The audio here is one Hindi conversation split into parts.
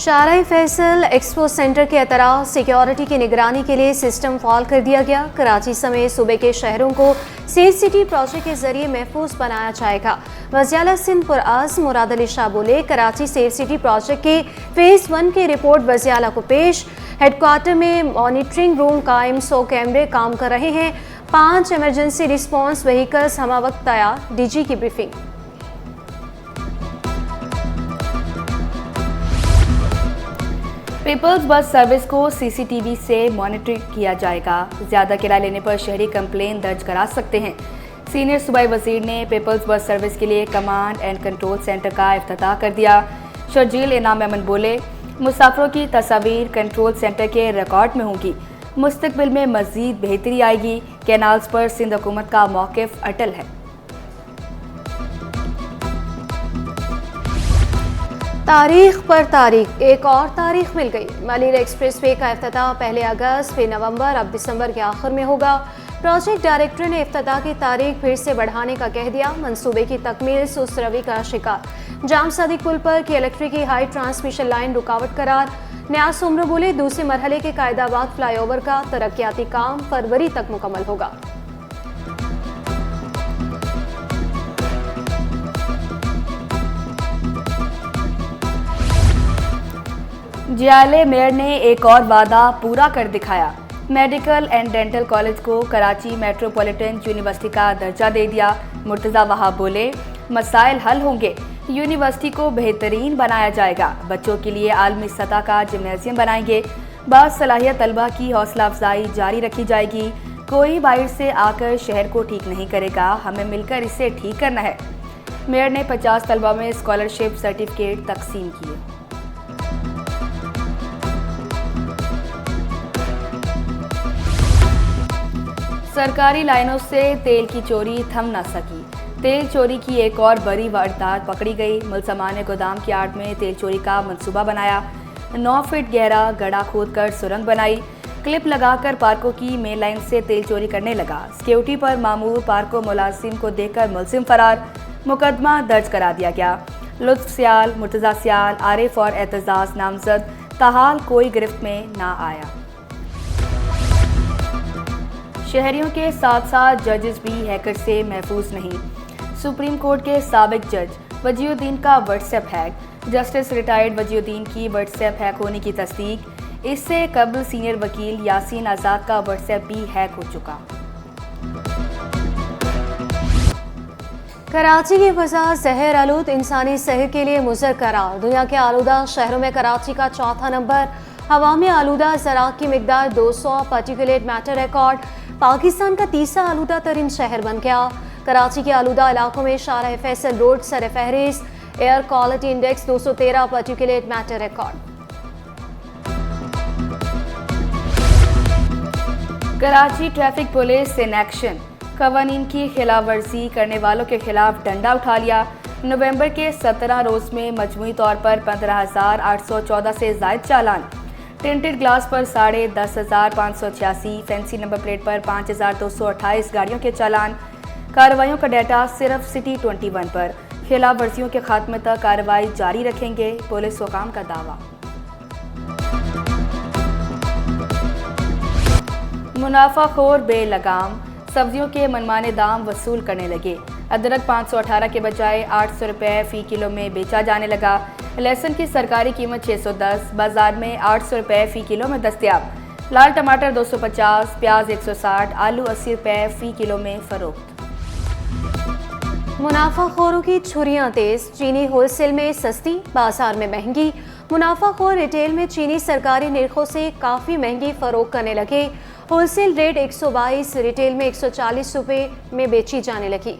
शाराय फैसल एक्सपो सेंटर के अतराफ सिक्योरिटी की निगरानी के लिए सिस्टम फॉल कर दिया गया। कराची समेत सूबे के शहरों को सेफ सिटी प्रोजेक्ट के जरिए महफूज बनाया जाएगा। वज़ीर सिंध पुरआज़्म मुराद अली शाह बोले, कराची सेफ सिटी प्रोजेक्ट के फेज़ 1 की रिपोर्ट वज़ीर को पेश। हेडक्वार्टर में मॉनिटरिंग रूम कायम, 100 कैमरे काम कर रहे हैं, 5 इमरजेंसी रिस्पॉन्स व्हीकल्स हमा वक्त तैयार। डीजी की ब्रीफिंग। पीपल्स बस सर्विस को सीसीटीवी से मॉनिटर किया जाएगा। ज़्यादा किराया लेने पर शहरी कंप्लेन दर्ज करा सकते हैं। सीनियर सूबाई वजीर ने पीपल्स बस सर्विस के लिए कमांड एंड कंट्रोल सेंटर का इफ्तिताह कर दिया। शर्जील इनाम अमन बोले, मुसाफिरों की तस्वीर कंट्रोल सेंटर के रिकॉर्ड में होगी। मुस्तकबिल में मज़ीद बेहतरी आएगी। कैनाल्स पर सिंध हुकूमत का मौक़िफ़ अटल है। तारीख पर तारीख, एक और तारीख मिल गई। मलिर एक्सप्रेसवे का इफ्तिताह पहले अगस्त, फिर नवंबर, अब दिसंबर के आखिर में होगा। प्रोजेक्ट डायरेक्टर ने इफ्तिताह की तारीख फिर से बढ़ाने का कह दिया। मंसूबे की तकमील सुस्त रवि का शिकार। जाम सदीक पुल पर की इलेक्ट्रिक की हाई ट्रांसमिशन लाइन रुकावट करार। न्यास उम्र बोले, दूसरे मरहले के कायदाबाद फ्लाईओवर का तरक्याती काम फरवरी तक मुकम्मल होगा। जियाले मेयर ने एक और वादा पूरा कर दिखाया। मेडिकल एंड डेंटल कॉलेज को कराची मेट्रोपॉलिटन यूनिवर्सिटी का दर्जा दे दिया। मुर्तज़ा वहाब बोले, मसाइल हल होंगे, यूनिवर्सिटी को बेहतरीन बनाया जाएगा। बच्चों के लिए आलमी सतह का जिम्नेजियम बनाएंगे। बासलाहियत तलबा की हौसला अफजाई जारी रखी जाएगी। कोई बाहर से आकर शहर को ठीक नहीं करेगा, हमें मिलकर इसे ठीक करना है। मेयर ने 50 तलबा में स्कॉलरशिप सर्टिफिकेट तकसीम किए। सरकारी लाइनों से तेल की चोरी थम न सकी। तेल चोरी की एक और बड़ी वारदात पकड़ी गई। मुलजमा ने गोदाम की आड़ में तेल चोरी का मंसूबा बनाया। 9 फीट गहरा गड्ढा खोदकर सुरंग बनाई। क्लिप लगाकर पार्कों की मेन लाइन से तेल चोरी करने लगा। सिक्योरिटी पर मामूर पार्को मुलाजिम को देखकर मुलजिम फरार। मुकदमा दर्ज करा दिया गया। लुत्फ सियाल, मुर्तज़ा सियाल, आरिफ और एतजाज नामजद, ताहाल कोई गिरफ्त में ना आया। शहरियों के साथ साथ जजेस भी हैकर से महफूज नहीं। सुप्रीम कोर्ट के साबिक जज वजीउद्दीन का WhatsApp hack. Justice retired Waziuddin की व्हाट्सएप हैक होने की तस्दीक। इससे कबल सीनियर वकील यासीन आज़ाद का व्हाट्सएप भी हैक हो चुका। कराची की फ़ज़ा जहर आलूद इंसानी सेहत के लिए मुज़र करार। दुनिया के आलूदा शहरों में कराची का चौथा नंबर। हवा में आलूदा ज़राअत की मिकदार 200, पार्टिकुलेट मैटर रिकॉर्ड। पाकिस्तान का तीसरा आलूदा तरीन शहर बन गया। कराची के आलूदा इलाकों में शाराय फैसल रोड सर फहरिस्त। Air quality index 213, particulate matter record. Karachi traffic police in action. कवानीन की खिलाफ वर्जी करने वालों के खिलाफ डंडा उठा लिया। नवंबर के 17 रोज में मजमूई तौर पर 15,814 से जायद चालान। टिंटेड ग्लास पर 10,586, फैंसी नंबर प्लेट पर 5,228 गाड़ियों के चालान। कार्रवाइयों का डाटा सिर्फ सिटी 21 पर। खिलाफ वर्जियों के खात्मे तक कार्रवाई जारी रखेंगे, पुलिस हुकाम का दावा। मुनाफाखोर बेलगाम सब्जियों के मनमाने दाम वसूल करने लगे। अदरक 518 के बजाय 800 रुपये फ़ी किलो में बेचा जाने लगा। लहसुन की सरकारी कीमत 610, बाजार में 800 रुपये फ़ी किलो में दस्तयाब। लाल टमाटर 250, प्याज 160, आलू 80 रुपये फ़ी किलो में फ़रोख्त। मुनाफाखोरों की छुरियां तेज। चीनी होलसेल में सस्ती, बाजार में महंगी। मुनाफाखोर रिटेल में चीनी सरकारी निर्खों से काफ़ी महंगी फ़रोख्त करने लगे। होलसेल रेट 122, रिटेल में 140 रुपये में बेची जाने लगी।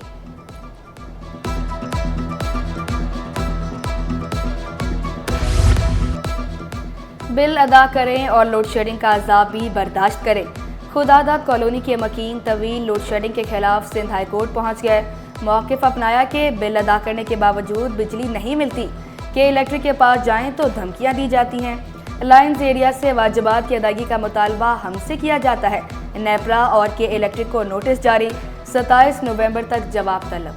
बिल अदा करें और लोड शेडिंग का अजाब भी बर्दाश्त करें। खुदादाद कॉलोनी के मकीन तवील लोड शेडिंग के खिलाफ सिंध हाई कोर्ट पहुँच गए। मौक़िफ़ अपनाया कि बिल अदा करने के बावजूद बिजली नहीं मिलती, कि इलेक्ट्रिक के पास जाएं तो धमकियां दी जाती हैं। लाइन्स एरिया से वाजिबात की अदायगी का मुतालबा हमसे किया जाता है। नेपरा और के इलेक्ट्रिक को नोटिस जारी। 27 नवंबर तक जवाब तलब।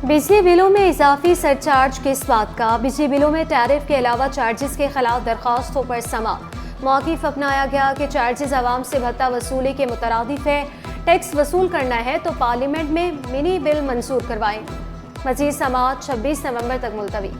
बिजली बिलों में इजाफी सरचार्ज किस बात का? बिजली बिलों में टैरिफ के अलावा चार्जेस के खिलाफ दरखास्तों पर समाअत। मौक़िफ़ अपनाया गया कि चार्जेस आवाम से भत्ता वसूली के मुतरादिफ है। टैक्स वसूल करना है तो पार्लियामेंट में मिनी बिल मंजूर करवाएं। मज़ीद समाअत 26 नवंबर तक मुलतवी।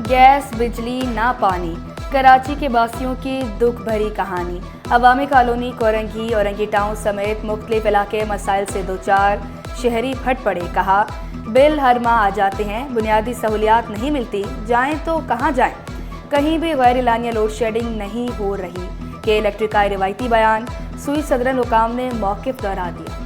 गैस, बिजली, ना पानी, कराची के बासियों की दुख भरी कहानी। अवामी कॉलोनी, कोरंगी, औरंगी टाउन समेत मुख्तलिफ इलाके मसाइल से दो चार शहरी फट पड़े। कहा, बिल हर माह आ जाते हैं, बुनियादी सहूलियात नहीं मिलती, जाएं तो कहाँ जाएं। कहीं भी गैर एलानिया लोड शेडिंग नहीं हो रही कि इलेक्ट्रिक का रिवायती बयान। सुई सदरन हुकाम ने मौक़िफ़ दोहरा दिया।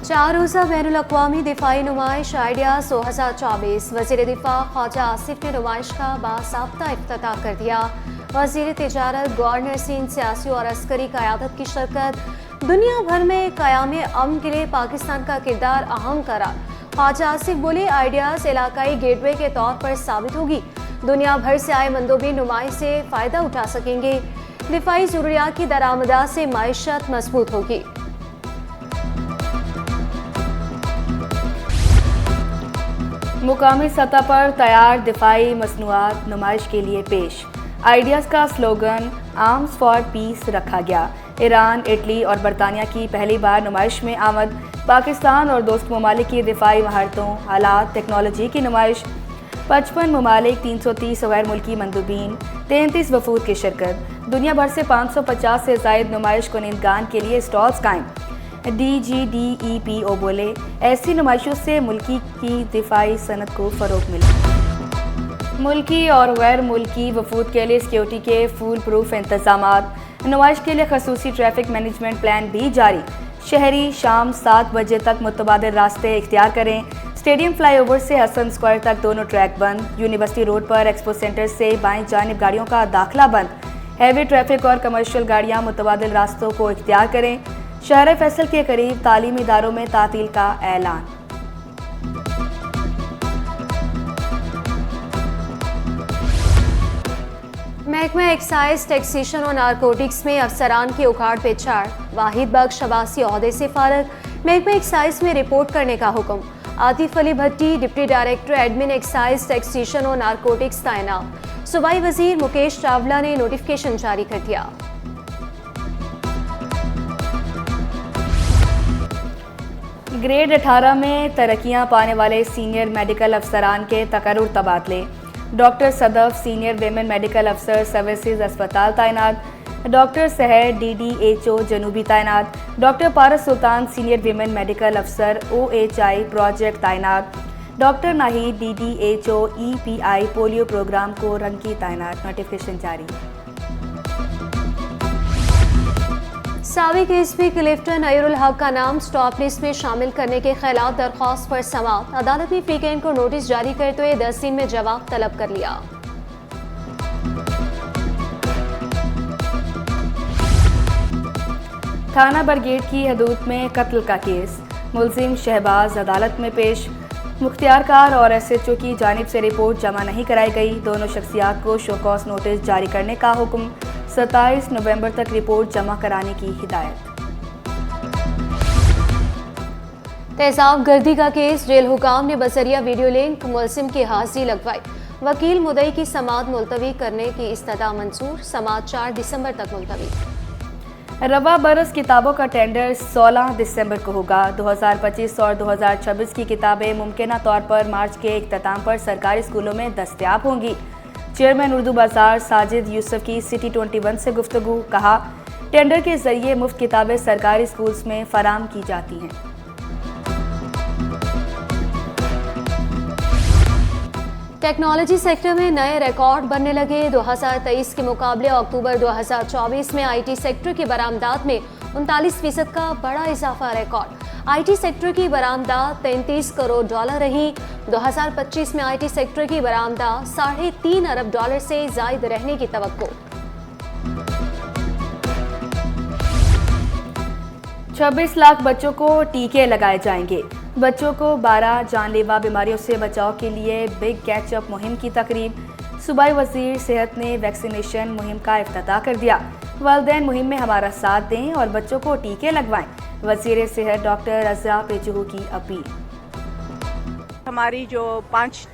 4 रोज़ा बैनुल अक़वामी दिफ़ाई नुमाइश आइडियाज़ 2024। वज़ीर दिफ़ा ख्वाजा आसिफ ने नुमाइश का बासाब्ता इफ्तिताह कर दिया। वज़ीर तिजारत गवर्नर सिंध सियासी और अस्करी क़यादत की शिरकत। दुनिया भर में क़याम अमन के लिए पाकिस्तान का किरदार अहम करार। ख्वाजा आसिफ बोले, आइडियाज़ इलाकाई गेटवे के तौर पर साबित होगी। दुनिया भर से आए मंदोबीन नुमाइश से फ़ायदा उठा सकेंगे। दिफ़ाई ज़रूरियात की दरामदात से मईशत मजबूत होगी। मुकामी सतह पर तैयार दिफाई मसनूआत नुमाइश के लिए पेश। आइडियाज़ का स्लोगन आर्म्स फॉर पीस रखा गया। ईरान, इटली और बरतानिया की पहली बार नुमाइश में आमद। पाकिस्तान और दोस्त ममालिक की दिफाई महारतों, आलात, टेक्नोलॉजी की नुमाइश। 55 ममालिक, 330 गैर मुल्की मंदूबीन, 33 वफूद की शिरकत। दुनिया भर से 550 से ज़ायद नुमाइश कुनिंदगान के लिए स्टॉल्स कायम। DGDEPO बोले, ऐसी नुमाइशों से मुल्की की दिफाई सनत को फ़रोग़ मिले। मुल्की और गैर मुल्की वफूद के लिए सिक्योरिटी के फूल प्रूफ इंतज़ामात। नुमाइश के लिए खसूसी ट्रैफिक मैनेजमेंट प्लान भी जारी। शहरी शाम 7 बजे तक मुतबादिल रास्ते इख्तियार करें। स्टेडियम फ्लाईओवर से हसन स्क्वायर तक दोनों ट्रैक बंद। यूनिवर्सिटी रोड पर एक्सपो सेंटर से बाएं जानिब गाड़ियों का दाखिला बंद। हैवी ट्रैफिक और कमर्शियल गाड़ियां मुतबादिल रास्तों को इख्तियार करें। शहर फैसल के करीब तालीमी इदारों में तातील का ऐलान। महकमा एक्साइज, टैक्सेशन और नारकोटिक्स में अफसरान की उखाड़ पे छाड़। वाहिद बख्श शबासी ओहदे से फारग। महकमा एक्साइज में रिपोर्ट करने का हुक्म। Atif Ali Bhatti deputy director admin excise, taxation और नारकोटिक्स तैनात। सूबाई वजीर मुकेश चावला ने नोटिफिकेशन जारी कर दिया। ग्रेड 18 में तरक्कियां पाने वाले सीनियर मेडिकल अफसरान के तकर्रुर तबादले। Doctor Sadaf senior women medical अफसर सर्विसेज अस्पताल तैनात। डॉक्टर सहर DDHO जनूबी तैनात। Doctor Paras Sultan senior women medical अफसर OHI प्रोजेक्ट तैनात। Doctor Nahid DDHO EPI polio programme Korangi तैनात। नोटिफिकेशन जारी। साबिक एसपी क्लिफ्टन अयूरुल हक का नाम स्टॉप लिस्ट में शामिल करने के खिलाफ दरख्वास्त पर समाअत। अदालत ने वीकेंड को नोटिस जारी करते हुए 10 दिन में जवाब तलब कर लिया। थाना बरगेड की हदूद में कत्ल का केस। मुलजिम शहबाज अदालत में पेश। मुख्तियार कार और SHO की जानिब से रिपोर्ट जमा नहीं कराई गई। दोनों शख्सियात को शोकॉस नोटिस जारी करने का हुक्म। 27 नवंबर तक रिपोर्ट जमा कराने की हिदायत। तेजाब गर्दी का केस। जेल हुकाम ने बजरिया वीडियो लिंक मुलजिम की हाजिरी लगवाई। वकील मुदई की समाअत मुलतवी करने की इस्तदा मंजूर। समाअत 4 दिसंबर तक मुलतवी। रवा बरस किताबों का टेंडर 16 दिसंबर को होगा। 2025 और 2026 की किताबें मुमकिना तौर पर मार्च के इख्तिताम पर सरकारी स्कूलों में दस्तयाब होंगी। चेयरमैन उर्दू बाजार साजिद यूसुफ की सिटी 21 से गुफ्तगू। कहा, टेंडर के जरिए मुफ्त किताबें सरकारी स्कूल्स में फराम की जाती हैं। टेक्नोलॉजी सेक्टर में नए रिकॉर्ड बनने लगे। 2023 के मुकाबले अक्टूबर 2024 में IT सेक्टर की बरामदात में 39% का बड़ा इजाफा रिकॉर्ड। IT सेक्टर की बरामदात $33 करोड़ रही। 2025 में IT सेक्टर की बरामदात $3.5 अरब से जायद रहने की तवक्को। 26 लाख बच्चों को टीके लगाए जाएंगे। बच्चों को 12 जानलेवा बीमारियों से बचाव के लिए बिग कैचअप मुहिम की तकरीब। सूबाई वजीर सेहत ने वैक्सीनेशन मुहिम का इफ्तिताह कर दिया। वालिदैन मुहिम में हमारा साथ दें और बच्चों को टीके लगवाएं। वज़ीर सेहत डॉक्टर रज़ा पेचहू की अपील। हमारी जो 5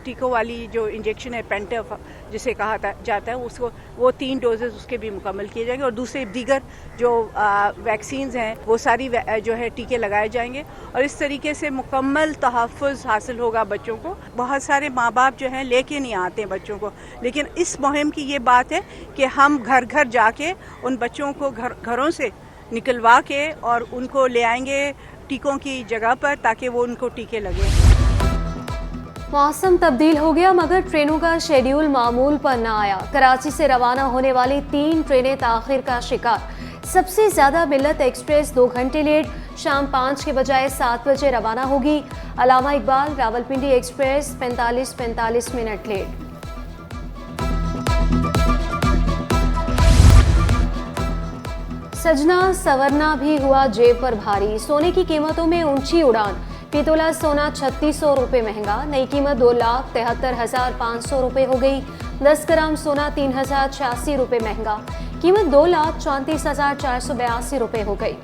टीकों वाली जो इंजेक्शन है पेंटफ जिसे कहा जाता है, उसको वो 3 डोजेस उसके भी मुकम्मल किए जाएंगे और दूसरे दीगर जो वैक्सीन्स हैं वो सारी जो है टीके लगाए जाएंगे और इस तरीके से मुकम्मल तहफ़्फ़ुज़ हासिल होगा बच्चों को। बहुत सारे माँ बाप जो हैं लेके नहीं आते हैं बच्चों को, लेकिन इस मुहिम की ये बात है कि हम घर घर जाके उन बच्चों को घरों से निकलवा के और उनको ले आएंगे टीकों की जगह पर ताकि वो उनको टीके लगे। मौसम तब्दील हो गया मगर ट्रेनों का शेड्यूल मामूल पर न आया। कराची से रवाना होने वाली 3 ट्रेनें ताख़िर का शिकार। सबसे ज़्यादा मिल्लत एक्सप्रेस 2 घंटे लेट, शाम 5 के बजाय 7 बजे रवाना होगी। Allama Iqbal Rawalpindi express 45 minute late. सजना सवरना भी हुआ जेब पर भारी। सोने की कीमतों में ऊंची उड़ान। पितोला सोना 3600 रुपये महंगा, नई कीमत 2,73,500 रुपये हो गई। 10 ग्राम सोना 3086 रुपये महंगा, कीमत 2,34,482 रुपये हो गई।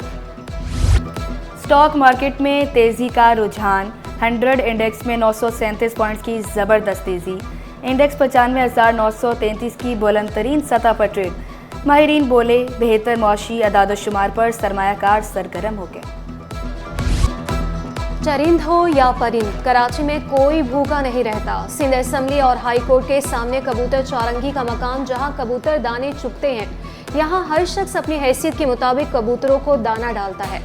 स्टॉक मार्केट में तेजी का रुझान। 100 इंडेक्स में 937 पॉइंट्स की जबरदस्त तेजी। इंडेक्स 95,933 की बुलंद तरीन सतह पर ट्रेड। माहिरीन बोले बेहतर मौशी अदाद-ओ-शुमार पर सरमायाकार सरगर्म हो गए। चरिंद हो या परिंद, कराची में कोई भूखा नहीं रहता। सिंध असम्बली और हाई कोर्ट के सामने कबूतर चौरंगी का मकाम, जहां कबूतर दाने चुगते हैं, यहां हर शख्स अपनी हैसियत के मुताबिक कबूतरों को दाना डालता है।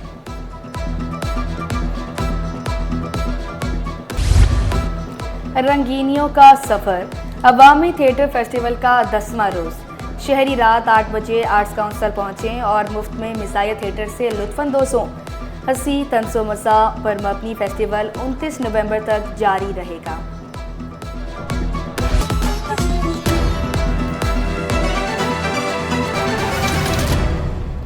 रंगीनियों का सफर। अवामी थिएटर फेस्टिवल का 10वां रोज। शहरी रात 8 बजे आर्ट्स काउंसिल पहुंचे और मुफ्त में मिसाइल थिएटर से लुत्फानंदोज हों। हंसी तंसो मज़ा पर मबनी फेस्टिवल 29 नवंबर तक जारी रहेगा।